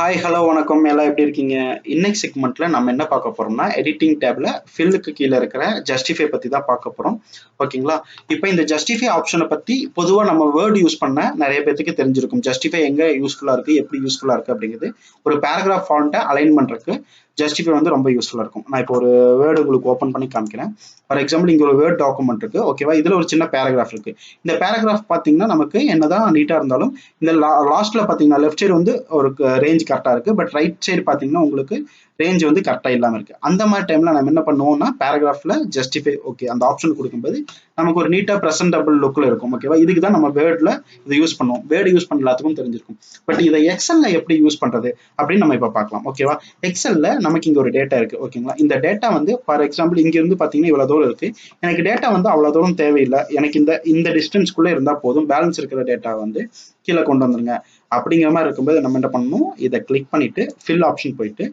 Hi hello வணக்கம் எல்லாம் எப்படி இருக்கீங்க? இன்னைக்கு செக்மெண்ட்ல நம்ம என்ன பார்க்க போறோம்னா எடிட்டிங் டேப்ல ஃபில்லுக்கு கீழே இருக்கிற ஜஸ்டிஃபை பத்தி தான் பார்க்க போறோம். ஓகேங்களா? இப்போ இந்த ஜஸ்டிஃபை ஆப்ஷனை பத்தி பொதுவாக நம்ம வேர்டு யூஸ் பண்ண நிறைய பேருக்கு தெரிஞ்சிருக்கும். ஜஸ்டிஃபை எங்க யூஸ்ஃபுல்லா இருக்கு, எப்படி யூஸ்ஃபுல்லா இருக்கு அப்படிங்கிறது ஒரு பேராகிராஃப் ஃபாண்ட்டை அலைன் பண்றதுக்கு ஜஸ்டிஃபை வந்து ரொம்ப யூஸ்ஃபுல்லா இருக்கும். நான் இப்போ ஒரு வேர்டு உங்களுக்கு ஓப்பன் பண்ணி காமிக்கிறேன். ஃபார் எக்ஸாம்பிள் இங்க ஒரு வேர்ட் டாக்குமெண்ட் இருக்கு. ஓகேவா? இதுல ஒரு சின்ன பேராகிராஃப் இருக்கு. இந்த பேராகிராஃப் பாத்தீங்கன்னா நமக்கு என்னதான் நீட்டா இருந்தாலும் இந்த லாஸ்ட்ல பாத்தீங்கன்னா லெஃப்ட் சைடு வந்து ஒரு ரேஞ்ச் கரெக்டா இருக்கு. பட் ரைட் சைடு பாத்தீங்கன்னா உங்களுக்கு ரேஞ்ச் வந்து கரெக்டா இல்லாம இருக்கு. அந்த மாதிரி டைம்ல நம்ம என்ன பண்ணுவோம்னா பேராகிராஃப்ல ஜஸ்டிஃபை ஓகே அந்த ஆப்ஷன் கொடுக்கும்போது நமக்கு ஒரு நீட்டா பிரசன்டபிள் லுக்ல இருக்கும். ஓகேவா? இதுக்கு தான் நம்ம வேர்ட்ல இதை யூஸ் பண்ணுவோம். வேர்டு யூஸ் பண்ண எல்லாத்துக்கும் தெரிஞ்சிருக்கும். பட் இதை எக்ஸல்ல எப்படி யூஸ் பண்றது அப்படின்னு நம்ம இப்ப பார்க்கலாம். ஓகேவா? எக்ஸல்ல நமக்கு இங்க ஒரு டேட்டா இருக்கு. ஓகேங்களா? இந்த டேட்டா வந்து ஃபார் எக்ஸாம்பிள் இங்க இருந்து பாத்தீங்கன்னா இவ்வளவு தூரம் இருக்கு. எனக்கு டேட்டா வந்து அவ்வளவு தூரம் தேவையில்லை. எனக்கு இந்த டிஸ்டன்ஸ்குள்ள இருந்தா போதும். பேலன்ஸ் இருக்கிற டேட்டா வந்து கீழே கொண்டு வந்துருங்க அப்படிங்கிற மாதிரி இருக்கும்போது நம்ம என்ன பண்ணணும், இதை கிளிக் பண்ணிட்டு ஃபில் ஆப்ஷன் போயிட்டு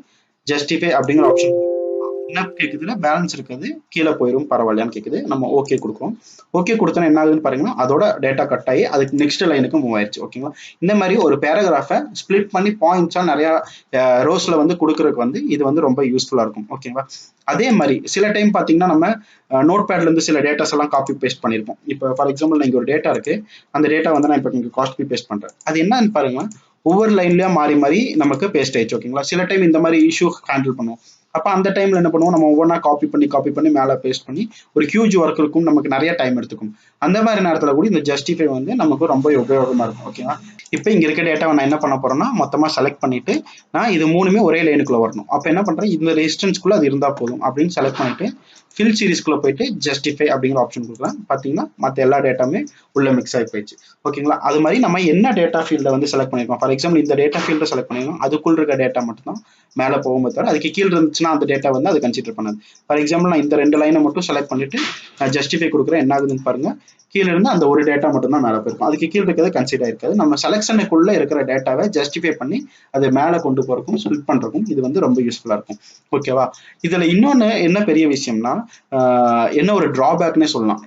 ஜஸ்டிஃபை அப்படிங்கிற ஆப்ஷன் என்ன கேக்குதுல பேலன்ஸ் இருக்குது கீழே போயிடும் பரவாயில்லையான்னு கேக்குது. நம்ம ஓகே கொடுக்குறோம். ஓகே கொடுத்தோன்னா என்ன ஆகுதுன்னு பாருங்கன்னா அதோட டேட்டா கட் ஆகி அதுக்கு நெக்ஸ்ட் லைனுக்கு மூவ் ஆயிடுச்சு. ஓகேங்களா? இந்த மாதிரி ஒரு பேராகிராஃபை ஸ்பிளிட் பண்ணி பாயிண்ட்ஸா நிறைய ரோஸ்ல வந்து கொடுக்கறதுக்கு வந்து இது வந்து ரொம்ப யூஸ்ஃபுல்லா இருக்கும். ஓகேவா? அதே மாதிரி சில டைம் பாத்தீங்கன்னா நம்ம நோட் பேட்ல இருந்து சில டேட்டாஸ் எல்லாம் காப்பி பேஸ்ட் பண்ணிருப்போம். இப்போ ஃபார் எக்ஸாம்பிள் இங்க ஒரு டேட்டா இருக்கு. அந்த டேட்டா வந்து நான் இப்போ இங்க காப்பி பேஸ்ட் பண்றேன். அது என்னன்னு பாருங்க, ஒவ்வொரு லைன்லயும் மாறி மாறி நமக்கு பேஸ்ட் ஆயிடுச்சு. ஓகேங்களா? சில டைம் இந்த மாதிரி இஷ்யூ ஹேண்டில் பண்ணுவோம். அப்ப அந்த டைம்ல என்ன பண்ணுவோம், நம்ம ஒவ்வொன்றா காப்பி பண்ணி மேல பேஸ்ட் பண்ணி ஒரு ஹியூஜ் ஒர்க் இருக்கும், நமக்கு நிறைய டைம் எடுத்துக்கும். அந்த மாதிரி நேரத்துல கூட இந்த ஜஸ்டிஃபை வந்து நமக்கு ரொம்ப உபயோகமா இருக்கும். ஓகேவா? இப்போ இங்க இருக்க டேட்டாவை நான் என்ன பண்ண போறேன்னா மொத்தமா செலக்ட் பண்ணிட்டு நான் இது மூணுமே ஒரே லைனுக்குள்ள வரணும். அப்ப என்ன பண்றேன், இந்த ரெசிஸ்டன்ஸ்குள்ள அது இருந்தா போதும் அப்படின்னு செலக்ட் பண்ணிட்டு ஃபில் சீரிஸ்குள்ள போயிட்டு ஜஸ்டிஃபை அப்படிங்கிற ஆப்ஷன் கொடுக்கலாம். பாத்தீங்கன்னா மற்ற எல்லா டேட்டாமே உள்ள மிக்ஸ் ஆகி போயிடுச்சு. ஓகேங்களா? அது மாதிரி நம்ம என்ன டேட்டா ஃபீல்ட வந்து செலக்ட் பண்ணிருக்கோம், ஃபார் எக்ஸாம்பிள் இந்த டேட்டா ஃபீல்ட செலக்ட் பண்ணிருக்கோம், அதுக்குள்ள இருக்க டேட்டா மட்டும் தான் மேல போகும்போது தவிர அதுக்கு கீழே இருந்துச்சுன்னா அந்த டேட்டா வந்து அது கன்சிடர் பண்ணாது. ஃபார் எக்ஸாம்பிள் நான் இந்த ரெண்டு லைனை மட்டும் செலக்ட் பண்ணிட்டு நான் ஜஸ்டிஃபை கொடுக்குறேன். என்ன ஆகுதுன்னு பாருங்க, கீழே இருந்து அந்த ஒரு டேட்டா மட்டும் தான் மேல போயிருக்கும். அதுக்கு கீழே இருக்கிறது கன்சிடர் ஆயிருக்காது. நம்ம செலக்ஷனுக்குள்ள இருக்கிற டேட்டாவை ஜஸ்டிஃபை பண்ணி அதை மேல கொண்டு போறதுக்கும் ஸ்பிளிட் பண்றதுக்கும் இது வந்து ரொம்ப யூஸ்ஃபுல்லா இருக்கும். ஓகேவா? இதுல இன்னொன்னு என்ன பெரிய விஷயம்னா என்ன ஒரு டிராபேக்னே சொல்லலாம்.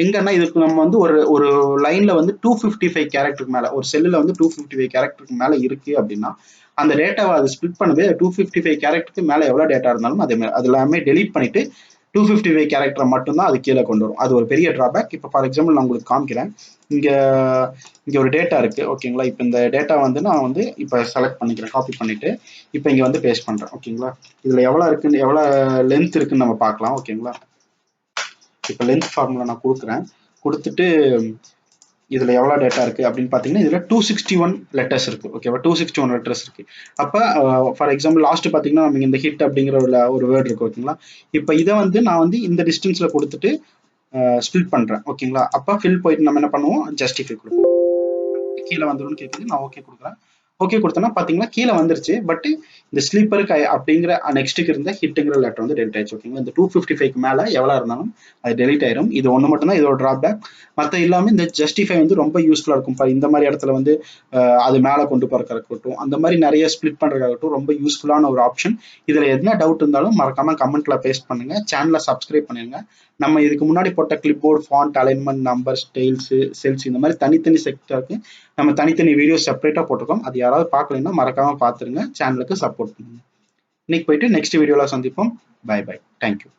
எங்கன்னா இதுக்கு நம்ம வந்து ஒரு ஒரு லைன்ல வந்து 255 கேரக்டருக்கு மேல ஒரு செல்லுல வந்து 255 கேரக்டருக்கு மேல இருக்கு அப்படின்னா அந்த டேட்டாவை அது ஸ்பிளிட் பண்ணவே 255 கேரக்டருக்கு மேல எவ்வளவு டேட்டா இருந்தாலும் அது எல்லாமே டெலீட் பண்ணிட்டு 255 கேரக்டர் மட்டும்தான் அது கீழே கொண்டு வரும். அது ஒரு பெரிய டிராபேக். இப்போ ஃபார் எக்ஸாம்பிள் நான் உங்களுக்கு காமிக்கிறேன். இங்க இங்க ஒரு டேட்டா இருக்கு. ஓகேங்களா? இப்போ இந்த டேட்டா வந்து நான் வந்து இப்போ செலக்ட் பண்ணிக்கிறேன், காப்பி பண்ணிட்டு இப்போ இங்க வந்து பேஸ்ட் பண்றேன். ஓகேங்களா? இதுல எவ்வளவு இருக்குன்னு எவ்வளவு லென்த் இருக்குன்னு நம்ம பார்க்கலாம். ஓகேங்களா? இப்போ லென்த் ஃபார்முலா நான் கொடுக்குறேன். கொடுத்துட்டு இதுல எவ்வளவு டேட்டா இருக்கு அப்படின்னு பாத்தீங்கன்னா இதுல 261 லெட்டர்ஸ் இருக்கு. ஓகேவா? 261 லெட்டர்ஸ் இருக்கு. அப்ப ஃபார் எக்ஸாம்பிள் லாஸ்ட் பாத்தீங்கன்னா நமக்கு இந்த ஹிட் அப்படிங்கிற ஒரு வேர்டு இருக்கு. ஓகேங்களா? இப்ப இதை வந்து நான் வந்து இந்த டிஸ்டன்ஸ்ல கொடுத்துட்டு ஸ்பிளிட் பண்றேன். ஓகேங்களா? அப்ப ஃபில் போயிட்டு நம்ம என்ன பண்ணுவோம், ஜஸ்டிஃபை கொடுப்போம். கீழே வந்துடும் கேக்குது. நான் ஓகே கொடுக்குறேன். ஓகே கொடுத்தோன்னா பாத்தீங்கன்னா கீழே வந்துருச்சு. பட் இந்த ஸ்லீப்பருக்கு அப்படிங்கிற நெக்ஸ்ட்டுக்கு இருந்த ஹிட்டுங்கிற லெட்டர் வந்து டெலிட் ஆயிடுச்சு. ஓகேங்களா? இந்த 255 மேல எவ்வளவு இருந்தாலும் அது டெலிட் ஆயிரும். இது ஒண்ணு மட்டும் தான் இதோட டிராபேக். மற்ற இல்லாம இந்த ஜஸ்டிஃபை வந்து ரொம்ப யூஸ்ஃபுல்லா இருக்கும். இந்த மாதிரி இடத்துல வந்து அது மேல கொண்டு போறதுக்காகட்டும், அந்த மாதிரி நிறைய ஸ்பிளிட் பண்றதுக்காகட்டும் ரொம்ப யூஸ்ஃபுல்லான ஒரு ஆப்ஷன். இதுல என்ன டவுட் இருந்தாலும் மறக்காம கமெண்ட்ல பேஸ்ட் பண்ணுங்க. சேனலை சப்ஸ்கிரைப் பண்ணுங்க. நம்ம இதுக்கு முன்னாடி போட்ட clipboard, font, alignment, number, styles, cells இந்த மாதிரி தனித்தனி செக்டருக்கு நம்ம தனித்தனி வீடியோ செப்பரேட்டா போட்டிருக்கோம். அது யாராவது பார்க்கலைன்னா மறக்காம பாத்துருங்க. சேனலுக்கு சப்போர்ட் பண்ணுங்க. இன்னைக்கு போயிட்டு நெக்ஸ்ட் வீடியோல சந்திப்போம். Bye bye. தேங்க்யூ.